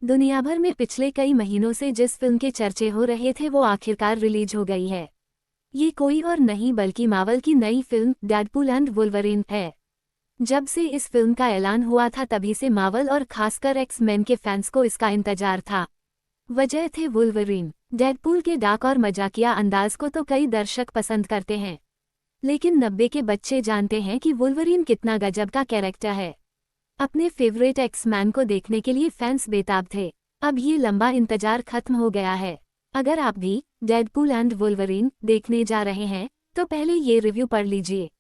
दुनिया भर में पिछले कई महीनों से जिस फिल्म के चर्चे हो रहे थे वो आखिरकार रिलीज हो गई है। ये कोई और नहीं बल्कि मार्वल की नई फिल्म डेडपूल एंड वुल्वरीन है। जब से इस फिल्म का ऐलान हुआ था तभी से मार्वल और खासकर एक्स मैन के फैंस को इसका इंतजार था। वजह थे वुल्वरीन। डेडपूल के डार्क और मजाकिया अंदाज को तो कई दर्शक पसंद करते हैं, लेकिन 90 के बच्चे जानते हैं कि वुल्वरीन कितना गजब का कैरेक्टर है। अपने फेवरेट एक्स मैन को देखने के लिए फैंस बेताब थे। अब ये लंबा इंतजार खत्म हो गया है। अगर आप भी डेडपूल एंड वुल्वरीन देखने जा रहे हैं तो पहले ये रिव्यू पढ़ लीजिए।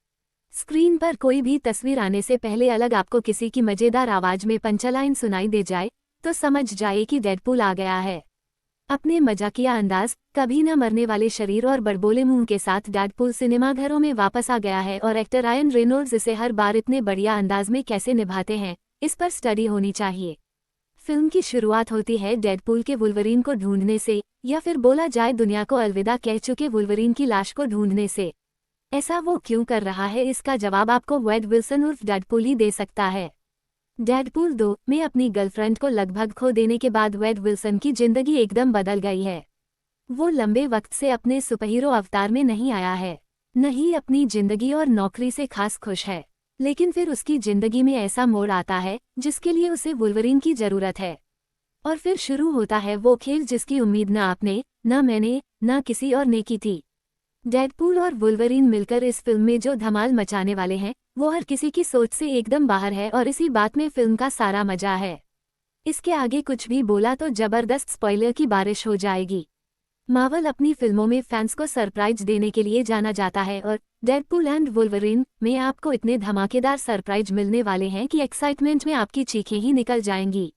स्क्रीन पर कोई भी तस्वीर आने से पहले अलग आपको किसी की मजेदार आवाज में पंचलाइन सुनाई दे जाए तो समझ जाए कि डेडपूल आ गया है। अपने मजाकिया अंदाज, कभी न मरने वाले शरीर और बड़बोले मुंह के साथ डेडपूल सिनेमाघरों में वापस आ गया है और एक्टर रायन रेनॉल्ड्स इसे हर बार इतने बढ़िया अंदाज में कैसे निभाते हैं, इस पर स्टडी होनी चाहिए। फिल्म की शुरुआत होती है डेडपूल के वुल्वरीन को ढूंढने से, या फिर बोला जाए दुनिया को अलविदा कह चुके वुल्वरीन की लाश को ढूंढने से। ऐसा वो क्यों कर रहा है, इसका जवाब आपको वेड विल्सन उर्फ डेडपूल ही दे सकता है। डेडपूल 2 में अपनी गर्लफ्रेंड को लगभग खो देने के बाद वेड विल्सन की जिंदगी एकदम बदल गई है। वो लंबे वक्त से अपने सुपरहीरो अवतार में नहीं आया है, न ही अपनी जिंदगी और नौकरी से खास खुश है। लेकिन फिर उसकी जिंदगी में ऐसा मोड़ आता है जिसके लिए उसे वुल्वरीन की जरूरत है। और फिर शुरू होता है वो खेल जिसकी उम्मीद न आपने, न मैंने, न किसी और ने की थी। डेडपूल और वुल्वरीन मिलकर इस फिल्म में जो धमाल मचाने वाले हैं वो हर किसी की सोच से एकदम बाहर है और इसी बात में फिल्म का सारा मजा है। इसके आगे कुछ भी बोला तो जबरदस्त स्पॉइलर की बारिश हो जाएगी। मार्वल अपनी फिल्मों में फैंस को सरप्राइज देने के लिए जाना जाता है और डेडपूल एंड वुल्वरीन में आपको इतने धमाकेदार सरप्राइज मिलने वाले हैं कि एक्साइटमेंट में आपकी चीखें ही निकल जाएंगी।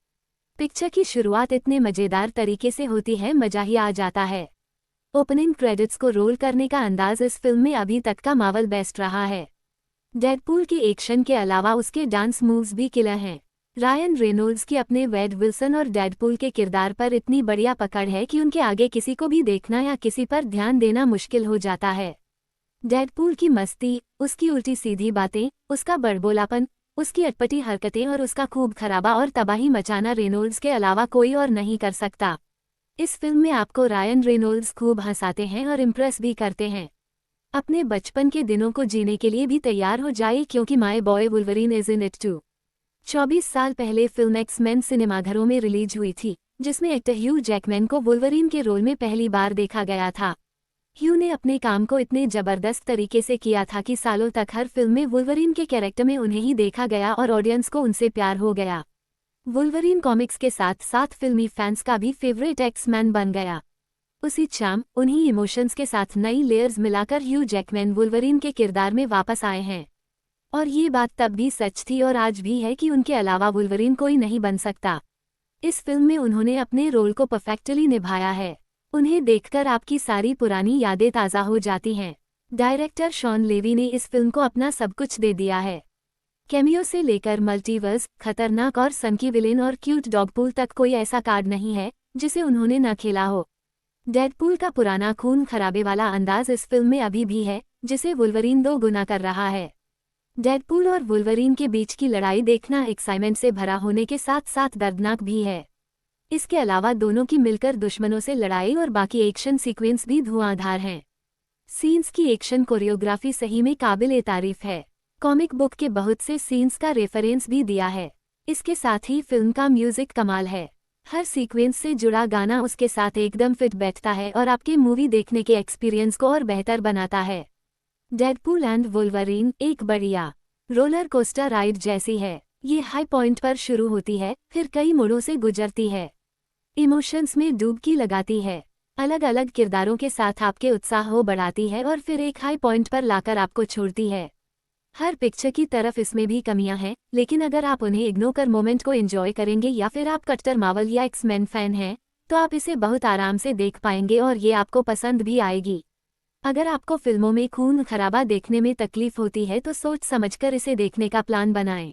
पिक्चर की शुरुआत इतने मजेदार तरीके से होती है, मजा ही आ जाता है। ओपनिंग क्रेडिट्स को रोल करने का अंदाज इस फिल्म में अभी तक का मार्वल बेस्ट रहा है। डेडपूल के एक्शन के अलावा उसके डांस मूव्स भी किलर हैं। रायन रेनॉल्ड्स की अपने वेड विल्सन और डेडपूल के किरदार पर इतनी बढ़िया पकड़ है कि उनके आगे किसी को भी देखना या किसी पर ध्यान देना मुश्किल हो जाता है। डेडपूल की मस्ती, उसकी उल्टी सीधी बातें, उसका बड़बोलापन, उसकी अटपटी हरकतें और उसका खूब खराबा और तबाही मचाना रेनॉल्ड्स के अलावा कोई और नहीं कर सकता। इस फिल्म में आपको रायन रेनॉल्ड्स खूब हंसाते हैं और इम्प्रेस भी करते हैं। अपने बचपन के दिनों को जीने के लिए भी तैयार हो जाए क्योंकि my boy Wolverine is in it too. 24 साल पहले फिल्म एक्स मैन सिनेमाघरों में रिलीज हुई थी, जिसमें एक्टर ह्यू जैकमैन को वुल्वरीन के रोल में पहली बार देखा गया था। ह्यू ने अपने काम को इतने जबरदस्त तरीके से किया था कि सालों तक हर फिल्म में वुल्वरीन के कैरेक्टर में उन्हें ही देखा गया और ऑडियंस को उनसे प्यार हो गया। वुल्वरीन कॉमिक्स के साथ साथ फिल्मी फैंस का भी फेवरेट एक्स मैन बन गया। उसी चार्म, उन्हीं इमोशंस के साथ नई लेयर्स मिलाकर ह्यू जैकमैन वुल्वरीन के किरदार में वापस आए हैं। और ये बात तब भी सच थी और आज भी है कि उनके अलावा वुल्वरीन कोई नहीं बन सकता। इस फिल्म में उन्होंने अपने रोल को परफेक्टली निभाया है। उन्हें देखकर आपकी सारी पुरानी यादें ताज़ा हो जाती हैं। डायरेक्टर शॉन लेवी ने इस फिल्म को अपना सब कुछ दे दिया है। कैमियो से लेकर मल्टीवर्स, खतरनाक और सनकी विलेन और क्यूट डॉगपूल तक कोई ऐसा कार्ड नहीं है जिसे उन्होंने न खेला हो। डेडपूल का पुराना खून खराबे वाला अंदाज इस फिल्म में अभी भी है, जिसे वुल्वरीन 2 गुना कर रहा है। डेडपूल और वुल्वरीन के बीच की लड़ाई देखना एक्साइटमेंट से भरा होने के साथ साथ दर्दनाक भी है। इसके अलावा दोनों की मिलकर दुश्मनों से लड़ाई और बाकी एक्शन सीक्वेंस भी धुआंधार हैं। सीन्स की एक्शन कोरियोग्राफी सही में काबिल तारीफ है। कॉमिक बुक के बहुत से सीन्स का रेफरेंस भी दिया है। इसके साथ ही फिल्म का म्यूजिक कमाल है। हर सीक्वेंस से जुड़ा गाना उसके साथ एकदम फिट बैठता है और आपके मूवी देखने के एक्सपीरियंस को और बेहतर बनाता है। डेडपूल एंड वुल्वरीन एक बढ़िया रोलर कोस्टर राइड जैसी है। ये हाई पॉइंट पर शुरू होती है, फिर कई मोड़ों से गुजरती है, इमोशंस में डुबकी लगाती है, अलग अलग किरदारों के साथ आपके उत्साह को बढ़ाती है और फिर एक हाई पॉइंट पर लाकर आपको छोड़ती है। हर पिक्चर की तरफ इसमें भी कमियां हैं, लेकिन अगर आप उन्हें इग्नोर कर मोमेंट को एंजॉय करेंगे या फिर आप कट्टर मार्वल या एक्स मैन फैन हैं तो आप इसे बहुत आराम से देख पाएंगे और ये आपको पसंद भी आएगी। अगर आपको फिल्मों में खून खराबा देखने में तकलीफ होती है तो सोच समझकर इसे देखने का प्लान बनाएं।